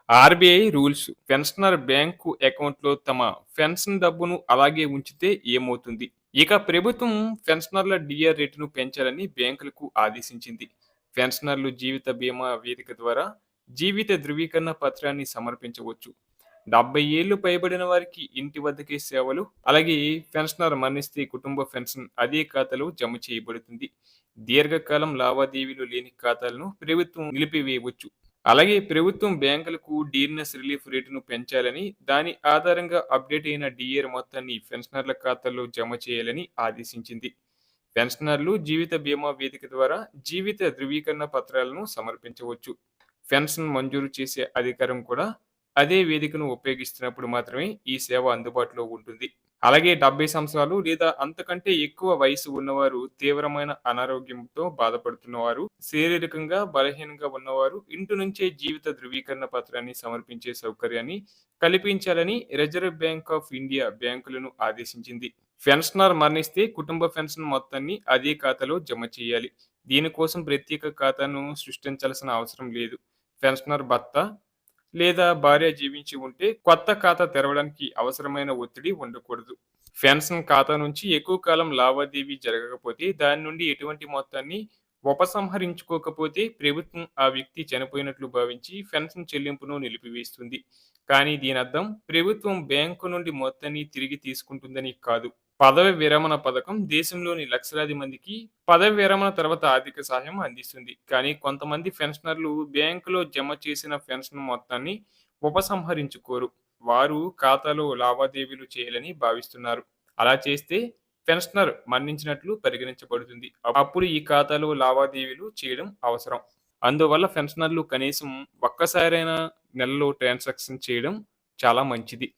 RBI rules pensioner bank అకౌంట్‌లో తమ pension డబ్బును అలాగే ఉంచితే ఏమవుతుంది? ఇక ప్రభుత్వం పెన్షనర్ల డీఆర్ రేటును పెంచాలని బ్యాంకులకు ఆదేశించింది. పెన్షనర్లు జీవిత బీమా వేదిక ద్వారా జీవిత ధృవీకరణ పత్రాన్ని సమర్పించవచ్చు. 70 ఏళ్లు పైబడిన వారికి ఇంటి వద్దకే సేవలు, అలాగే పెన్షనర్ మరణిస్తే కుటుంబ పెన్షన్ అదే ఖాతాలో జమ చేయబడుతుంది. దీర్ఘకాలం లావాదేవీలు లేని ఖాతాలను ప్రభుత్వం నిలిపివేయవచ్చు. అలాగే ప్రభుత్వం బ్యాంకులకు డీర్నెస్ రిలీఫ్ రేటును పెంచాలని, దాని ఆధారంగా అప్డేట్ అయిన డీఏర్ మొత్తాన్ని పెన్షనర్ల ఖాతాల్లో జమ చేయాలని ఆదేశించింది. పెన్షనర్లు జీవిత బీమా వేదిక ద్వారా జీవిత ధృవీకరణ పత్రాలను సమర్పించవచ్చు. పెన్షన్ మంజూరు చేసే అధికారం కూడా అదే వేదికను ఉపయోగిస్తున్నప్పుడు మాత్రమే ఈ సేవ అందుబాటులో ఉంటుంది. అలాగే 70 సంవత్సరాలు లేదా అంతకంటే ఎక్కువ వయసు ఉన్నవారు, తీవ్రమైన అనారోగ్యంతో బాధపడుతున్నవారు, శారీరకంగా బలహీనంగా ఉన్నవారు ఇంటి నుంచే జీవిత ధృవీకరణ పత్రాన్ని సమర్పించే సౌకర్యాన్ని కల్పించాలని రిజర్వ్ బ్యాంక్ ఆఫ్ ఇండియా బ్యాంకులను ఆదేశించింది. పెన్షనర్ మరణిస్తే కుటుంబ పెన్షన్ మొత్తాన్ని అదే ఖాతాలో జమ చేయాలి. దీనికోసం ప్రత్యేక ఖాతాను సృష్టించాల్సిన అవసరం లేదు. పెన్షనర్ భర్త లేదా భార్య జీవించి ఉంటే కొత్త ఖాతా తెరవడానికి అవసరమైన ఒత్తిడి ఉండకూడదు. పెన్షన్ ఖాతా నుంచి ఎక్కువ కాలం లావాదేవీ జరగకపోతే, దాని నుండి ఎటువంటి మొత్తాన్ని ఉపసంహరించుకోకపోతే ప్రభుత్వం ఆ వ్యక్తి చనిపోయినట్లు భావించి పెన్షన్ చెల్లింపును నిలిపివేస్తుంది. కానీ దీని అర్థం ప్రభుత్వం బ్యాంకు నుండి మొత్తాన్ని తిరిగి తీసుకుంటుందని కాదు. పదవి విరమణ పథకం దేశంలోని లక్షలాది మందికి పదవి విరమణ తర్వాత ఆర్థిక సహాయం అందిస్తుంది. కానీ కొంతమంది పెన్షనర్లు బ్యాంకులో జమ చేసిన పెన్షన్ మొత్తాన్ని ఉపసంహరించుకోరు. వారు ఖాతాలో లావాదేవీలు చేయాలని భావిస్తున్నారు. అలా చేస్తే పెన్షనర్ మరణించినట్లు పరిగణించబడుతుంది. అప్పుడు ఈ ఖాతాలో లావాదేవీలు చేయడం అవసరం. అందువల్ల పెన్షనర్లు కనీసం ఒక్కసారైనా నెలలో ట్రాన్సాక్షన్ చేయడం చాలా మంచిది.